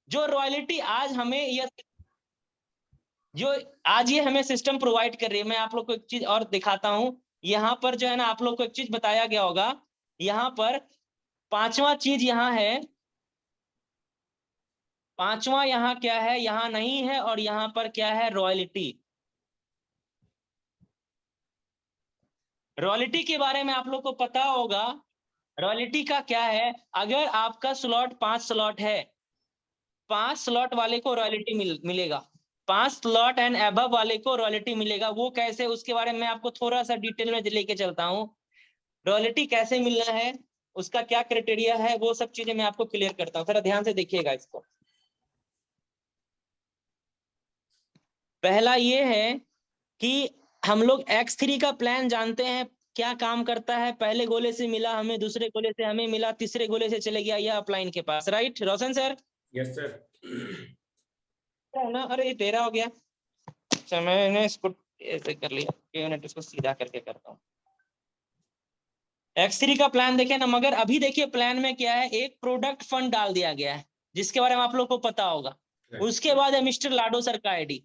जो रॉयल्टी आज हमें यह जो आज ये हमें सिस्टम प्रोवाइड कर रही है, मैं आप लोग को एक चीज और दिखाता हूं। यहाँ पर जो है ना, आप लोग को एक चीज बताया गया होगा, यहाँ पर पांचवा चीज यहाँ है, पांचवा यहाँ क्या है, यहाँ नहीं है, और यहाँ पर क्या है, रॉयल्टी। रॉयल्टी के बारे में आप लोग को पता होगा, रॉयल्टी का क्या है। अगर आपका स्लॉट 5 स्लॉट है, 5 स्लॉट वाले को रॉयल्टी मिलेगा, 5 स्लॉट एंड अबव वाले को रॉयल्टी मिलेगा। वो कैसे, उसके बारे में आपको थोड़ा सा डिटेल में लेके चलता हूं। रॉयल्टी कैसे मिलना है, उसका क्या क्राइटेरिया है, वो सब चीजें मैं आपको क्लियर करता हूं, थोड़ा ध्यान से देखिएगा इसको। पहला ये है कि हम लोग X3 का प्लान जानते हैं क्या काम करता है। पहले गोले से मिला हमें, दूसरे गोले से हमें मिला, तीसरे गोले से चले गया यह अपलाइन के पास, राइट रोशन सर? Yes sir. ना, अरे ये तेरा हो गया। अच्छा, मैंने इसको ऐसे कर लिया, यूनिट इसको सीधा करके करता हूँ। X3 का प्लान देखे ना, मगर अभी देखिए प्लान में क्या है, एक प्रोडक्ट फंड डाल दिया गया है जिसके बारे में आप लोग को पता होगा। उसके बाद है मिस्टर लाडो सर का आईडी।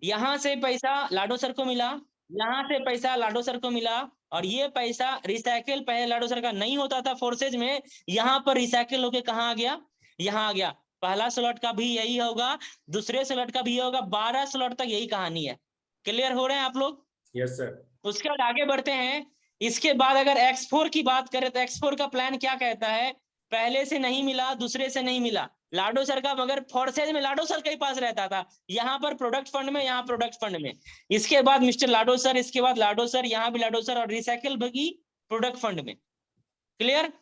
यहाँ से पैसा लाडो सर को मिला, यहाँ से पैसा लाडो सर को मिला, और ये पैसा रिसाइकिल पहले लाडो सर का नहीं होता था फोर्सेज में, यहाँ पर रिसाइकिल होके कहाँ आ गया, यहाँ आ गया। पहला स्लॉट का भी यही होगा, दूसरे स्लॉट का भी होगा, 12 स्लॉट तक यही कहानी है। क्लियर हो रहे हैं आप लोग? Yes sir. उसके बाद आगे बढ़ते हैं। इसके बाद अगर X4 की बात करें तो X4 का प्लान क्या कहता है, पहले से नहीं मिला, दूसरे से नहीं मिला लाडो सर का, मगर फोर्सेज में लाडो सर के पास रहता था, यहाँ पर प्रोडक्ट फंड में, यहाँ प्रोडक्ट फंड में। इसके बाद मिस्टर लाडो सर, इसके बाद लाडो सर, यहाँ भी लाडो सर, और रिसाइकिल भी प्रोडक्ट फंड में। क्लियर?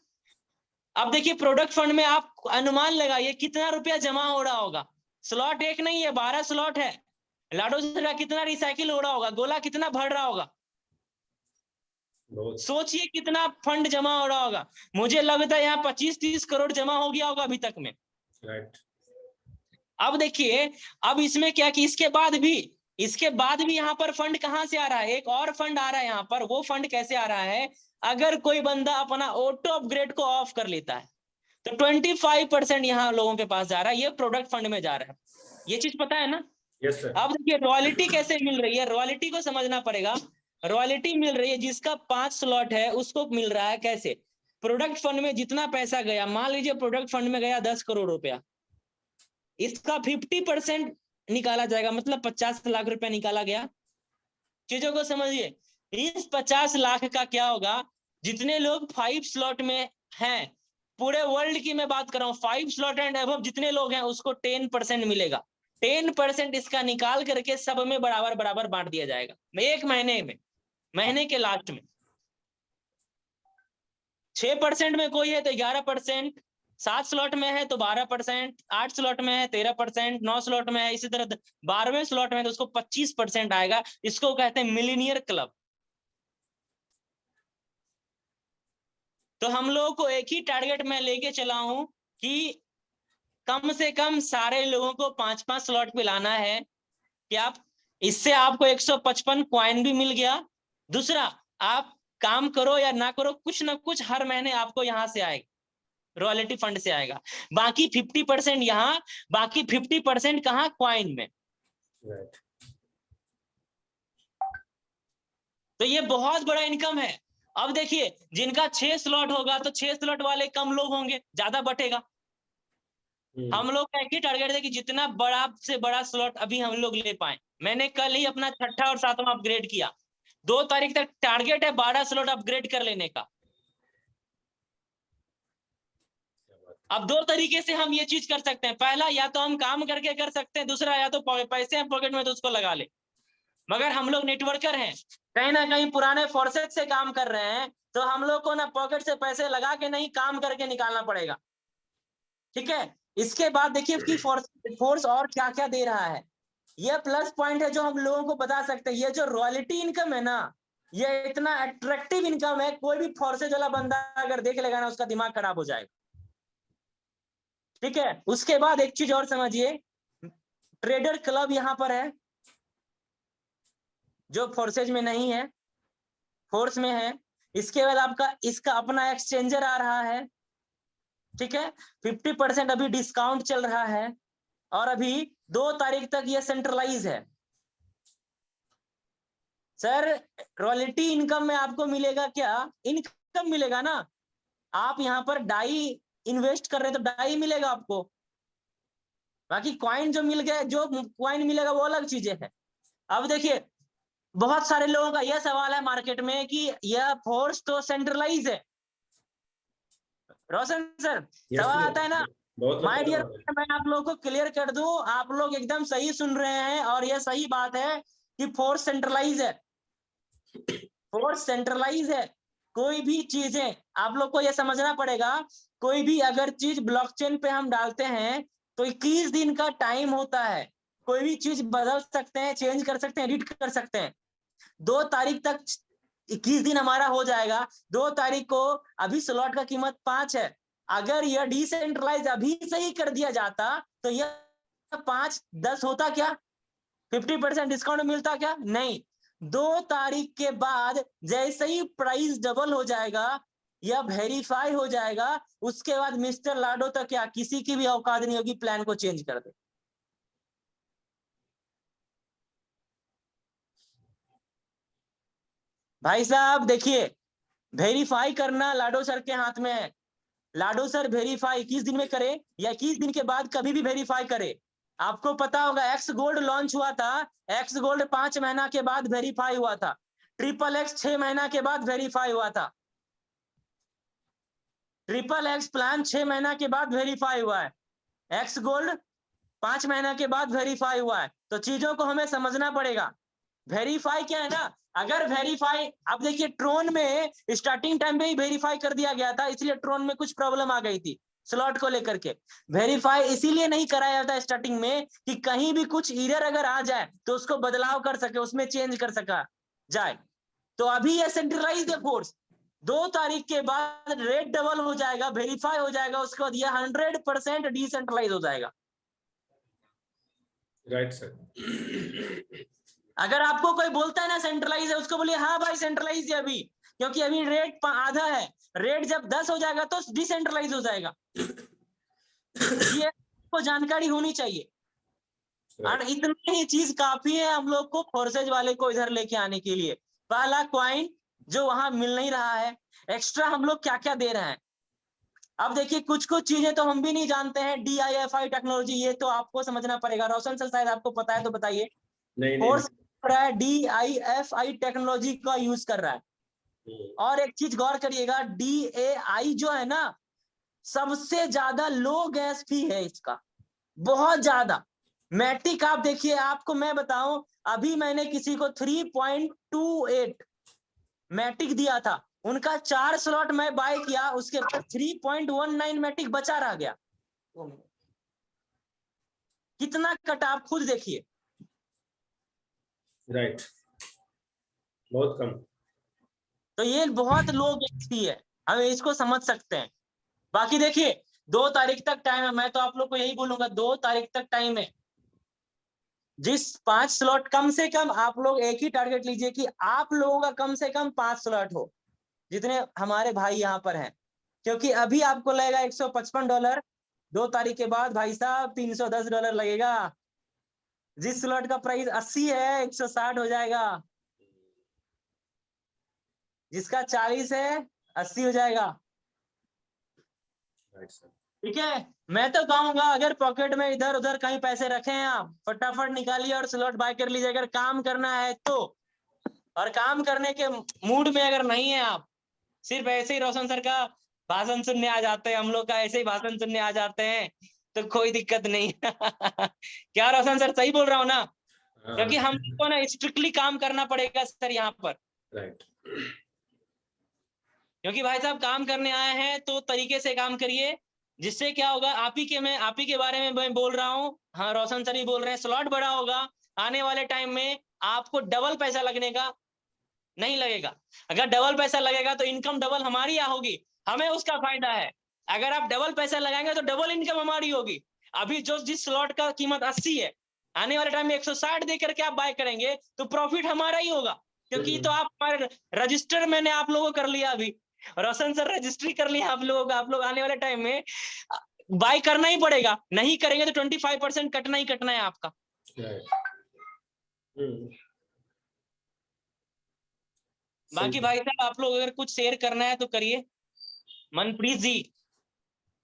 अब देखिए प्रोडक्ट फंड में आप अनुमान लगाइए कितना रुपया जमा हो रहा होगा। स्लॉट एक नहीं है, 12 स्लॉट है। लाडो सर का कितना रिसाइकिल हो रहा होगा, गोला कितना भर रहा होगा, सोचिए कितना फंड जमा हो रहा होगा। मुझे लगता है यहाँ 25-30 करोड़ जमा हो गया होगा अभी तक में। राइट। अब देखिए, अब इसमें क्या कि इसके बाद भी यहाँ पर फंड कहाँ से आ रहा है, एक और फंड आ रहा है यहाँ पर। वो फंड कैसे आ रहा है, अगर कोई बंदा अपना ऑटो अपग्रेड को ऑफ कर लेता है तो 25% यहाँ लोगों के पास जा रहा है, ये प्रोडक्ट फंड में जा रहा है। ये चीज पता है ना? Yes sir. अब देखिए रॉयल्टी कैसे मिल रही है, रॉयल्टी को समझना पड़ेगा। रॉयल्टी मिल रही है जिसका 5 स्लॉट है उसको मिल रहा है कैसे, प्रोडक्ट फंड में जितना पैसा गया, मान लीजिए प्रोडक्ट फंड में गया 10 करोड़ रुपया, इसका 50% निकाला जाएगा, मतलब 50 लाख रुपया निकाला गया। चीजों को समझिए, इस 50 लाख का क्या होगा, जितने लोग 5 स्लॉट में हैं, पूरे वर्ल्ड की मैं बात कर रहा हूँ, 5 स्लॉट एंड अबव जितने लोग हैं उसको 10% मिलेगा। 10% इसका निकाल करके सब में बराबर बराबर बांट दिया जाएगा एक महीने में, महीने के लास्ट में। 6% में कोई है तो 11%, 7 स्लॉट में है तो 12%, 8 स्लॉट में है 13%, 9 स्लॉट में है, इसी तरह 12वें स्लॉट में है तो उसको 25% आएगा। इसको कहते हैं मिलीनियर क्लब। तो हम लोगों को एक ही टारगेट में लेके चला हूं कि कम से कम सारे लोगों को 5-5 स्लॉट पे लाना है कि आप, इससे आपको 155 कॉइन भी मिल गया। दूसरा, आप काम करो या ना करो, कुछ ना कुछ हर महीने आपको यहां से आएगा, रॉयल्टी फंड से आएगा। बाकी 50% यहाँ, बाकी 50% कहाँ, कॉइन में। राइट। तो ये बहुत बड़ा इनकम है। अब देखिए जिनका 6 स्लॉट होगा तो 6 स्लॉट वाले कम लोग होंगे, ज्यादा बटेगा। हम लोग का एक ही टारगेट है कि जितना बड़ा से बड़ा स्लॉट अभी हम लोग ले पाए। मैंने कल ही अपना 6ठा और 7वां अपग्रेड किया, 2 तारीख तक टारगेट है 12 स्लॉट अपग्रेड कर लेने का। अब 2 तरीके से हम ये चीज कर सकते हैं, पहला या तो हम काम करके कर सकते हैं, दूसरा या तो पैसे हम पॉकेट में तो उसको लगा ले। मगर हम लोग नेटवर्कर हैं, कहीं ना कहीं पुराने फोर्सेज से काम कर रहे हैं, तो हम लोग को ना पॉकेट से पैसे लगा के नहीं, काम करके निकालना पड़ेगा। ठीक है? इसके बाद देखिए कि फोर्स और क्या क्या दे रहा है। ये प्लस पॉइंट है जो हम लोगों को बता सकते हैं। ये जो रॉयल्टी इनकम है ना, ये इतना अट्रैक्टिव इनकम है, कोई भी फोर्सेज वाला बंदा अगर देख लेगा ना उसका दिमाग खराब हो जाएगा। ठीक है? उसके बाद एक चीज और समझिए, ट्रेडर क्लब यहां पर है जो फोर्सेज में नहीं है, फोर्स में है। इसके बाद आपका इसका अपना एक्सचेंजर आ रहा है, ठीक है, 50% अभी डिस्काउंट चल रहा है और अभी 2 तारीख तक ये सेंट्रलाइज है। सर रॉयल्टी इनकम में आपको मिलेगा क्या? इनकम मिलेगा ना, आप यहाँ पर डाई इन्वेस्ट कर रहे हैं तो डाई मिलेगा आपको, बाकी कॉइन जो मिल गया, जो कॉइन मिलेगा वो अलग चीजें है। अब देखिए बहुत सारे लोगों का यह सवाल है मार्केट में कि यह फोर्स तो सेंट्रलाइज है। रोशन सर Yes, सवाल sir. आता है ना, बहुत माय अच्छा डियर, बात है। मैं आप लोगों को क्लियर कर दूं, आप लोग एकदम सही सुन रहे हैं और यह सही बात है कि फोर्स सेंट्रलाइज है, फोर्स सेंट्रलाइज है। कोई भी चीजें आप लोग को यह समझना पड़ेगा, कोई भी अगर चीज ब्लॉकचेन पे हम डालते हैं तो 21 दिन का टाइम होता है, कोई भी चीज बदल सकते हैं, चेंज कर सकते हैं, एडिट कर सकते हैं। 2 तारीख तक 21 दिन हमारा हो जाएगा। 2 तारीख को अभी स्लॉट का कीमत 5 है, अगर यह डिसेंट्रलाइज अभी से ही कर दिया जाता तो यह 5-10 होता क्या? 50% डिस्काउंट मिलता क्या? नहीं। 2 तारीख के बाद जैसे ही प्राइस डबल हो जाएगा या वेरीफाई हो जाएगा, उसके बाद मिस्टर लाडो तक क्या किसी की भी औकात नहीं होगी प्लान को चेंज कर दे। भाई साहब देखिए, वेरीफाई करना लाडो सर के हाथ में है। लाडो सर वेरीफाई 21 दिन में करे या 21 दिन के बाद कभी भी वेरीफाई करे। आपको पता होगा एक्स गोल्ड लॉन्च हुआ था, एक्स गोल्ड 5 महीना के बाद वेरीफाई हुआ था, ट्रिपल एक्स 6 महीना के बाद वेरीफाई हुआ था, ट्रिपल एक्स प्लान 6 महीना के बाद वेरीफाई हुआ है, एक्स गोल्ड 5 महीना के बाद वेरीफाई हुआ है। तो चीजों को हमें समझना पड़ेगा। वेरीफाई क्या है ना, अगर वेरीफाई, अब देखिए ट्रोन में स्टार्टिंग टाइम पे ही वेरीफाई कर दिया गया था, इसलिए ट्रोन में कुछ प्रॉब्लम आ गई थी स्लॉट को लेकर के। वेरीफाई इसीलिए नहीं कराया जाता स्टार्टिंग में कि कहीं भी कुछ एरर अगर आ जाए तो उसको बदलाव कर सके, उसमें चेंज कर सका जाए। तो अभी ये सेंट्रलाइज्ड है फोर्स, 2 तारीख के बाद रेट डबल हो जाएगा, वेरीफाई हो जाएगा, उसके बाद ये 100% डिसेंट्रलाइज हो जाएगा। Right sir. अगर आपको कोई बोलता है ना सेंट्रलाइज है, उसको बोलिए हाँ भाई सेंट्रलाइज है अभी, क्योंकि अभी रेट आधा है, रेट जब 10 हो जाएगा तो डिसेंट्रलाइज हो जाएगा। ये आपको जानकारी होनी चाहिए और इतनी ही चीज काफी है हम लोग को फोर्सेज वाले को इधर लेके आने के लिए। पहला क्वाइन जो वहां मिल नहीं रहा है, एक्स्ट्रा हम लोग क्या क्या दे रहे हैं। अब देखिए कुछ कुछ चीजें तो हम भी नहीं जानते हैं, DIFI टेक्नोलॉजी, ये तो आपको समझना पड़ेगा। रोशन सर शायद आपको पता है तो बताइए। नहीं नहीं फोर्स रहा है DIFI टेक्नोलॉजी का यूज कर रहा है। और एक चीज गौर करिएगा, DAI जो है ना, सबसे ज्यादा लो गैस फी है इसका, बहुत ज्यादा। मैटिक आप देखिए, आपको मैं बताऊं, अभी मैंने किसी को 3.28 मैटिक दिया था, उनका 4 स्लॉट मैं बाय किया, उसके बाद 3.19 मैटिक बचा रह गया। कितना कट आप खुद देखिए। राइट, बहुत कम। तो ये बहुत लो गैस फी है, हम इसको समझ सकते हैं। बाकी देखिए 2 तारीख तक टाइम है, मैं तो आप लोग को यही बोलूंगा 2 तारीख तक टाइम है। जिस 5 स्लॉट, कम से कम आप लोग एक ही टारगेट लीजिए कि आप लोगों का कम से कम 5 स्लॉट हो, जितने हमारे भाई यहाँ पर हैं, क्योंकि अभी आपको लगेगा $155, 2 तारीख के बाद भाई साहब $310 लगेगा। जिस स्लॉट का प्राइस 80 है 160 हो जाएगा, जिसका 40 है 80 हो जाएगा। Right sir. ठीक है, मैं तो कहूंगा अगर पॉकेट में इधर उधर कहीं पैसे रखे हैं आप, फटाफट निकालिए और स्लॉट बाय कर लीजिए अगर काम करना है तो। और काम करने के मूड में अगर नहीं है आप, सिर्फ ऐसे ही रोशन सर का भाषण सुनने आ जाते हैं, हम लोग का ऐसे ही भाषण सुनने आ जाते हैं, तो कोई दिक्कत नहीं। क्या रोशन सर सही बोल रहा हूँ ना? क्योंकि हम लोग को ना स्ट्रिक्टली काम करना पड़ेगा सर यहाँ पर। राइट। क्योंकि भाई साहब काम करने आए हैं तो तरीके से काम करिए, जिससे क्या होगा, आप ही के बारे में मैं बोल रहा हूँ, हाँ रोशन सर ही बोल रहे हैं, स्लॉट बड़ा होगा, आने वाले टाइम में आपको डबल पैसा लगने का नहीं लगेगा। अगर डबल पैसा लगेगा तो इनकम डबल हमारी यहाँ होगी, हमें उसका फायदा है। अगर आप डबल पैसा लगाएंगे तो डबल इनकम हमारी होगी। अभी जो जिस स्लॉट का कीमत 80 है, आने वाले टाइम में 160 दे करके आप बाय करेंगे तो प्रॉफिट हमारा ही होगा, क्योंकि तो आप हमारे रजिस्टर मैंने आप लोगों को कर लिया अभी, रोशन सर रजिस्ट्री कर लिया आप लोग आने वाले टाइम में बाय करना ही पड़ेगा, नहीं करेंगे तो 25% कटना ही कटना है आपका। Right. बाकी सही। भाई साहब आप लोग अगर कुछ शेयर करना है तो करिए। मनप्रीत जी